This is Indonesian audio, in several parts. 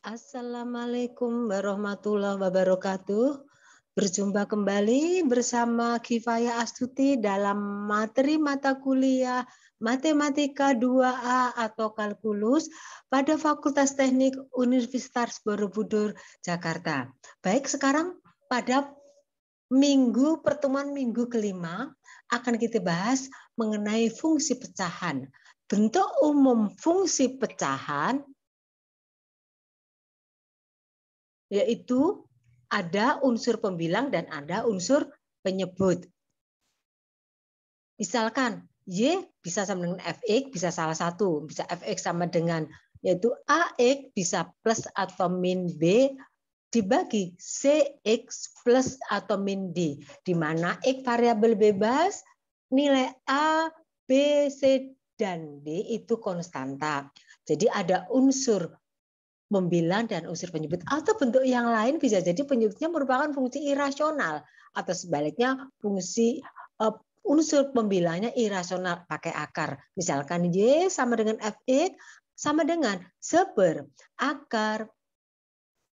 Assalamualaikum warahmatullahi wabarakatuh. Berjumpa kembali bersama Kifayah Astuti dalam materi mata kuliah Matematika 2A atau Kalkulus pada Fakultas Teknik Universitas Borobudur, Jakarta. Baik, sekarang pada pertemuan minggu kelima akan kita bahas mengenai fungsi pecahan. Bentuk umum fungsi pecahan yaitu ada unsur pembilang dan ada unsur penyebut. Misalkan Y bisa sama dengan Fx, bisa salah satu, bisa Fx sama dengan yaitu Ax bisa plus atau min B dibagi Cx plus atau min D, di mana X variabel bebas, nilai A, B, C, dan D itu konstanta. Jadi ada unsur membilang dan unsur penyebut, atau bentuk yang lain bisa jadi penyebutnya merupakan fungsi irasional atau sebaliknya fungsi unsur pembilangnya irasional pakai akar. Misalkan Y sama dengan Fx sama dengan seperakar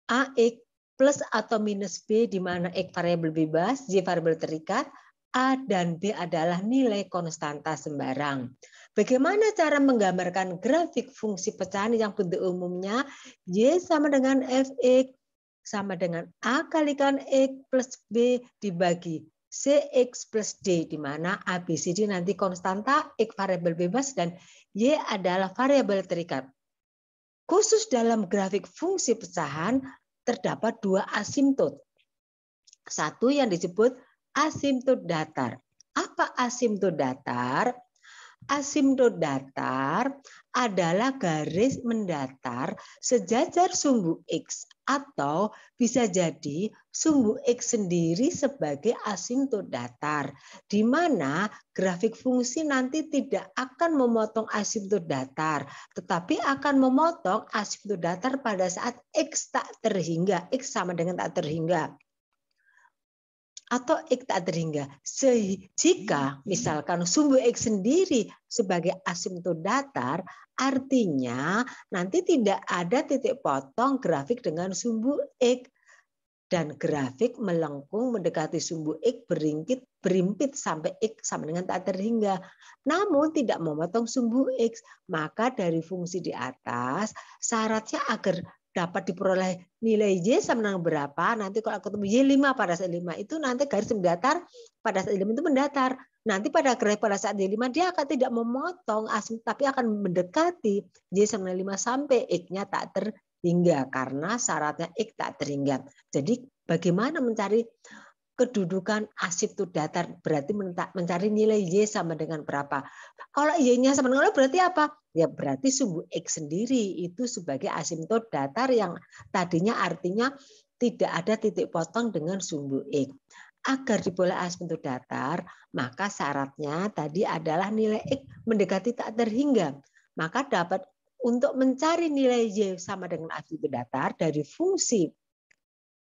Ax plus atau minus B, di mana X variabel bebas, Y variabel terikat, A dan B adalah nilai konstanta sembarang. Bagaimana cara menggambarkan grafik fungsi pecahan yang bentuk umumnya Y sama dengan Fx sama dengan A kalikan X plus B dibagi Cx plus D, di mana A, B, C, D nanti konstanta, X variabel bebas, dan Y adalah variabel terikat. Khusus dalam grafik fungsi pecahan terdapat dua asimptot. Satu yang disebut asimptot datar. Apa asimptot datar? Asimptot datar adalah garis mendatar sejajar sumbu X, atau bisa jadi sumbu X sendiri sebagai asimptot datar, di mana grafik fungsi nanti tidak akan memotong asimptot datar, tetapi akan memotong asimptot datar pada saat X tak terhingga, X sama dengan tak terhingga, atau X tak terhingga. Jika misalkan sumbu X sendiri sebagai asimptot datar, artinya nanti tidak ada titik potong grafik dengan sumbu X, dan grafik melengkung mendekati sumbu X berimpit sampai X sama dengan tak terhingga, namun tidak memotong sumbu X. Maka dari fungsi di atas, syaratnya agar dapat diperoleh nilai Y sama dengan berapa, nanti kalau ketemu Y 5 pada saat 5 itu nanti garis mendatar pada saat 5 itu mendatar. Nanti pada grafik pada saat Y 5 dia akan tidak memotong tapi akan mendekati Y sama dengan 5 sampai X-nya tak terhingga, karena syaratnya X tak terhingga. Jadi bagaimana mencari kedudukan asimptot datar? Berarti mencari nilai Y sama dengan berapa. Kalau Y-nya sama dengan berarti apa? Ya berarti sumbu X sendiri itu sebagai asimptot datar yang tadinya artinya tidak ada titik potong dengan sumbu X. Agar diperoleh asimptot datar, maka syaratnya tadi adalah nilai X mendekati tak terhingga. Maka dapat untuk mencari nilai Y sama dengan asimptot datar dari fungsi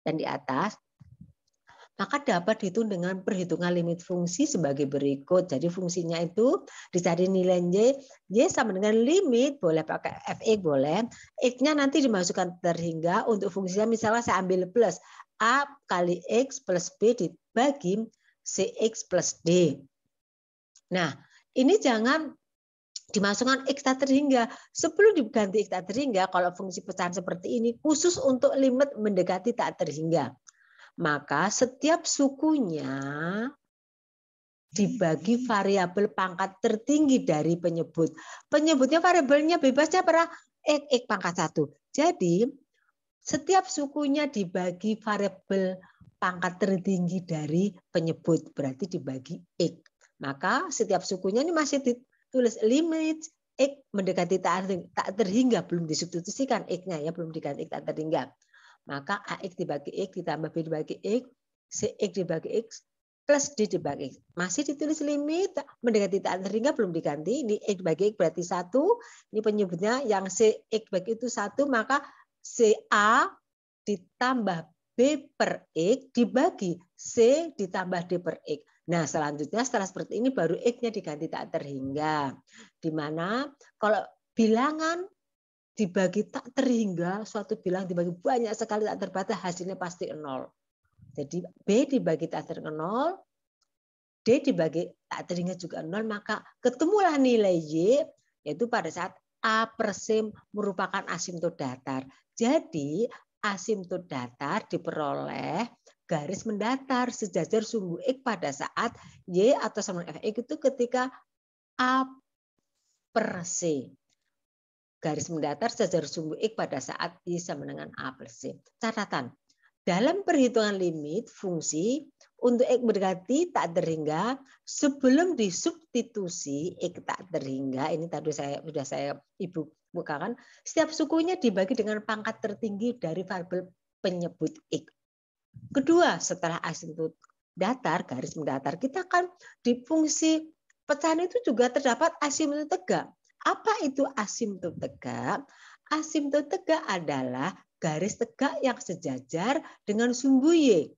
dan di atas, maka dapat dihitung dengan perhitungan limit fungsi sebagai berikut. Jadi fungsinya itu dicari nilai Y sama dengan limit, boleh pakai Fx, boleh. X-nya nanti dimasukkan terhingga, untuk fungsinya misalnya saya ambil plus A kali X plus B dibagi Cx plus D. Nah, ini jangan dimasukkan X tak terhingga. Sebelum diganti X tak terhingga, kalau fungsi pecahan seperti ini, khusus untuk limit mendekati tak terhingga, maka setiap sukunya dibagi variabel pangkat tertinggi dari penyebut. Penyebutnya variabelnya bebasnya berapa? X pangkat 1. Jadi setiap sukunya dibagi variabel pangkat tertinggi dari penyebut, berarti dibagi X. Maka setiap sukunya ini masih ditulis limit X mendekati tak terhingga, belum disubstitusikan X-nya ya, belum diganti X tak terhingga. Maka AX dibagi X ditambah B dibagi X, CX dibagi X, plus D dibagi X. Masih ditulis limit, mendekati tak terhingga, belum diganti. Ini X dibagi X berarti 1. Ini penyebutnya yang CX bagi itu 1, maka CA ditambah B per X dibagi C ditambah D per X. Nah, selanjutnya setelah seperti ini baru X-nya diganti tak terhingga. Di mana kalau bilangan dibagi tak terhingga, suatu bilangan dibagi banyak sekali tak terbatas, hasilnya pasti 0. Jadi B dibagi tak terhingga 0, D dibagi tak terhingga juga 0, maka ketemulah nilai Y, yaitu pada saat A per C merupakan asimptot datar. Jadi asimptot datar diperoleh garis mendatar sejajar sumbu X pada saat Y atau sama dengan Fx itu ketika A per C. Garis mendatar sejajar sumbu X pada saat Y sama dengan A per C. Catatan, dalam perhitungan limit fungsi untuk X mendekati tak terhingga, sebelum disubstitusi X tak terhingga, ini tadi sudah saya Ibu bukakan, setiap sukunya dibagi dengan pangkat tertinggi dari variabel penyebut X. Kedua, setelah asimptot datar, garis mendatar, kita kan di fungsi pecahan itu juga terdapat asimptot tegak. Apa itu asimptot tegak? Asimptot tegak adalah garis tegak yang sejajar dengan sumbu Y.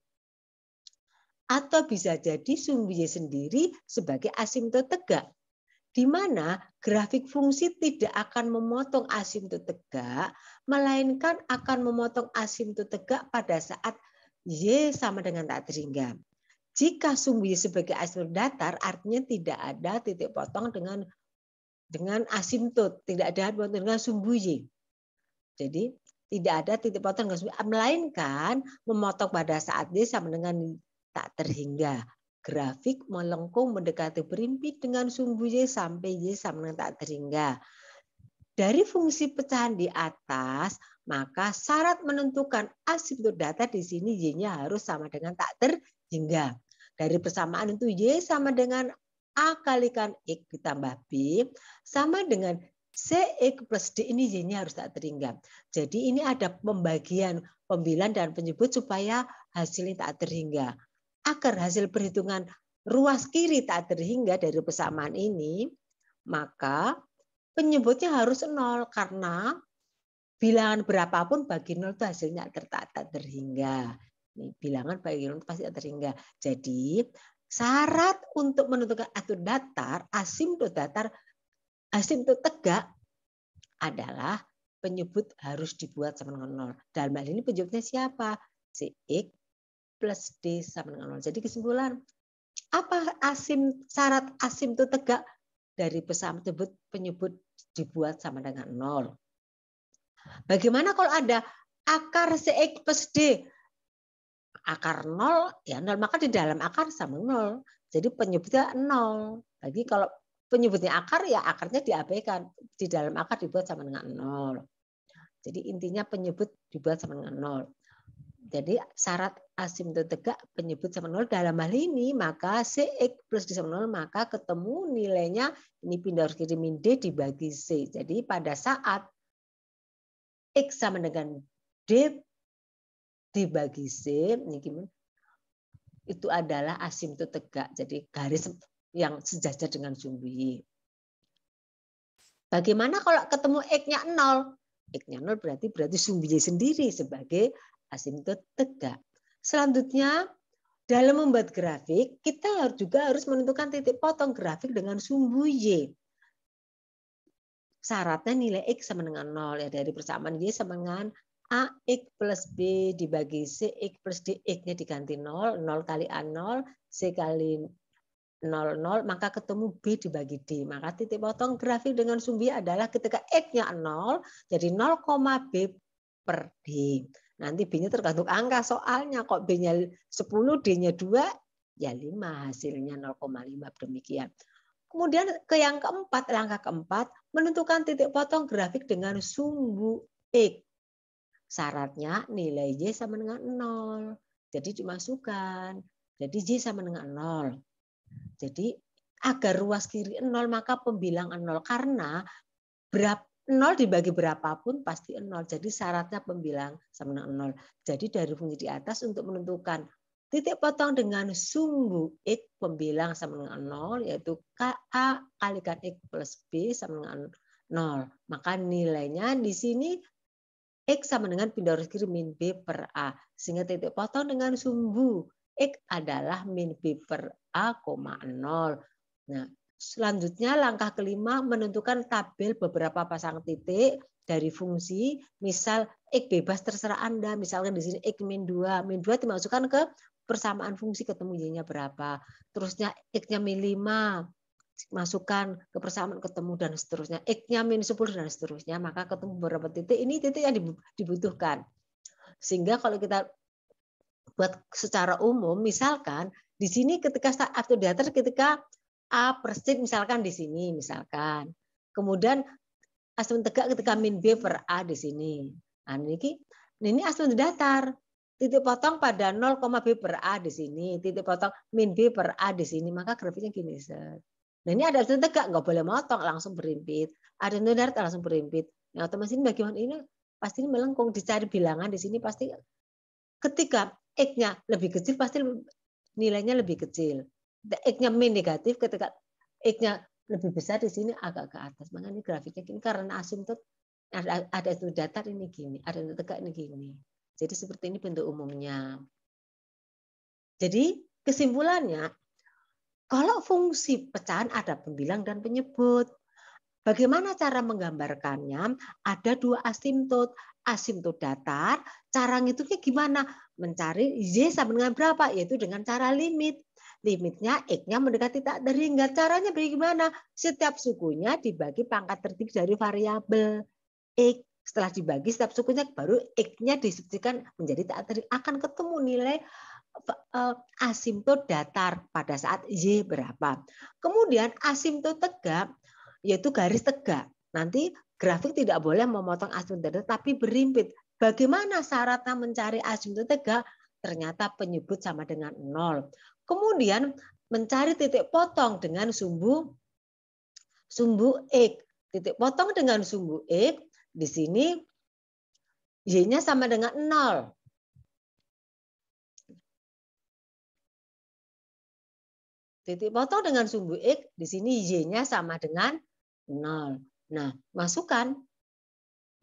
Atau bisa jadi sumbu Y sendiri sebagai asimptot tegak. Di mana grafik fungsi tidak akan memotong asimptot tegak, melainkan akan memotong asimptot tegak pada saat Y sama dengan tak terhingga. Jika sumbu Y sebagai asimptot datar, artinya tidak ada titik potong dengan asimptot, tidak ada dengan sumbu Y. Jadi tidak ada titik potong dengan sumbu Y, melainkan memotong pada saat Y sama dengan tak terhingga. Grafik melengkung mendekati berimpit dengan sumbu Y sampai Y sama dengan tak terhingga. Dari fungsi pecahan di atas, maka syarat menentukan asimptot datar di sini Y-nya harus sama dengan tak terhingga. Dari persamaan itu Y sama dengan A kalikan X ditambah B sama dengan CX plus D, ini Y-nya harus tak terhingga. Jadi ini ada pembagian pembilang dan penyebut supaya hasilnya tak terhingga. Agar hasil perhitungan ruas kiri tak terhingga dari persamaan ini, maka penyebutnya harus 0 karena bilangan berapapun bagi 0 itu hasilnya tak terhingga. Ini bilangan bagi 0 pasti tak terhingga. Jadi syarat untuk menentukan asimptot datar, asimptot tegak adalah penyebut harus dibuat sama dengan 0. Dalam hal ini penyebutnya siapa? CX plus D sama dengan 0. Jadi kesimpulan, apa syarat asimptot tegak dari persamaan tersebut penyebut dibuat sama dengan 0. Bagaimana kalau ada akar CX plus D? Akar 0, ya 0, maka di dalam akar sama 0. Jadi penyebutnya 0. Lagi kalau penyebutnya akar, ya akarnya diabaikan. Di dalam akar dibuat sama dengan 0. Jadi intinya penyebut dibuat sama dengan 0. Jadi syarat asimptot tegak penyebut sama 0 dalam hal ini, maka CX plus D sama 0, maka ketemu nilainya, ini pindah harus kiri min D dibagi C. Jadi pada saat X sama dengan D dibagi C, itu adalah asimptot tegak. Jadi garis yang sejajar dengan sumbu Y. Bagaimana kalau ketemu X-nya 0? X-nya 0 berarti sumbu Y sendiri sebagai asimptot tegak. Selanjutnya, dalam membuat grafik, kita juga harus menentukan titik potong grafik dengan sumbu Y. Syaratnya nilai X sama dengan 0. Ya, dari persamaan Y sama dengan AX plus B dibagi CX plus D, X-nya diganti 0, 0 kali A 0, C kali 0, 0, maka ketemu B dibagi D. Maka titik potong grafik dengan sumbu Y adalah ketika X-nya 0, jadi 0, B per D. Nanti B-nya tergantung angka soalnya. Kok B-nya 10, D-nya 2, ya 5 hasilnya 0,5 demikian. Kemudian ke yang keempat, langkah keempat, menentukan titik potong grafik dengan sumbu X. Syaratnya nilai Y sama dengan 0. Jadi dimasukkan. Jadi Y sama dengan 0. Jadi agar ruas kiri 0, maka pembilangan 0. Karena 0 dibagi berapapun pasti 0. Jadi syaratnya pembilang sama dengan 0. Jadi dari fungsi di atas untuk menentukan titik potong dengan sumbu X pembilang sama dengan 0, yaitu KA kalikan X plus B sama dengan 0. Maka nilainya di sini X sama dengan pindah garis kiri min B per A. Sehingga titik potong dengan sumbu X adalah min B per A, 0. Nah, Selanjutnya langkah kelima menentukan tabel beberapa pasang titik dari fungsi. Misal X bebas terserah Anda. Misalkan di sini X min 2. Min 2 dimasukkan ke persamaan fungsi ketemu Y-nya berapa. Terusnya X-nya min 5. Masukkan ke persamaan ketemu dan seterusnya. X-nya min 10 dan seterusnya. Maka ketemu beberapa titik. Ini titik yang dibutuhkan. Sehingga kalau kita buat secara umum, misalkan di sini ketika atau di atas ketika A persis misalkan di sini misalkan. Kemudian asymptote tegak ketika min B per A di sini. Nah, ini asymptote datar. Titik potong pada 0, B per A di sini. Titik potong min B per A di sini. Maka grafiknya gini. Nah, ini ada asymptote tegak, nggak boleh motong, langsung berimpit. Ada asymptote datar langsung berimpit. Nah, otomatis ini bagaimana ini pasti ini melengkung, dicari bilangan di sini pasti ketika X-nya lebih kecil pasti nilainya lebih kecil. X-nya min negatif ketika X-nya lebih besar di sini agak ke atas. Makanya ini grafiknya gini karena asymptote ada itu datar ini gini, ada yang tegak ini gini. Jadi seperti ini bentuk umumnya. Jadi kesimpulannya, kalau fungsi pecahan ada pembilang dan penyebut. Bagaimana cara menggambarkannya? Ada dua asimptot. Asimptot datar, cara ngitungnya gimana? Mencari Y sama dengan berapa? Yaitu dengan cara limit. Limitnya X-nya mendekati tak terhingga. Caranya bagaimana? Setiap sukunya dibagi pangkat tertinggi dari variabel X. Setelah dibagi setiap sukunya, baru X-nya disubstitusikan menjadi tak terhingga. Akan ketemu nilai asimptot datar pada saat Y berapa. Kemudian asimptot tegak, yaitu garis tegak. Nanti grafik tidak boleh memotong asimptot datar, tapi berimpit. Bagaimana syaratnya mencari asimptot tegak? Ternyata penyebut sama dengan 0. Kemudian mencari titik potong dengan sumbu X. Titik potong dengan sumbu X, di sini Y-nya sama dengan 0. Titik potong dengan sumbu X, di sini Y-nya sama dengan 0. Nah, masukkan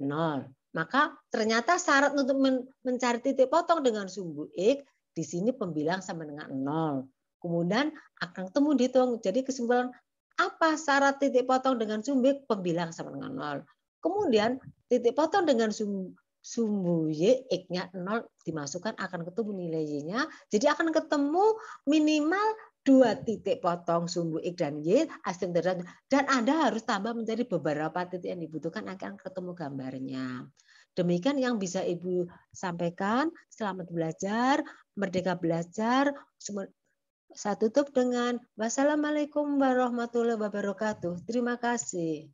0. Maka ternyata syarat untuk mencari titik potong dengan sumbu X, di sini pembilang sama dengan 0. Kemudian akan ketemu dihitung. Jadi kesimpulan apa syarat titik potong dengan sumbu X? Pembilang sama dengan 0. Kemudian titik potong dengan sumbu Y, X-nya 0 dimasukkan akan ketemu nilai Y-nya. Jadi akan ketemu minimal 2 titik potong sumbu X dan Y asimptot dan Anda harus tambah menjadi beberapa titik yang dibutuhkan akan ketemu gambarnya. Demikian yang bisa Ibu sampaikan. Selamat belajar, merdeka belajar. Saya tutup dengan wassalamualaikum warahmatullahi wabarakatuh. Terima kasih.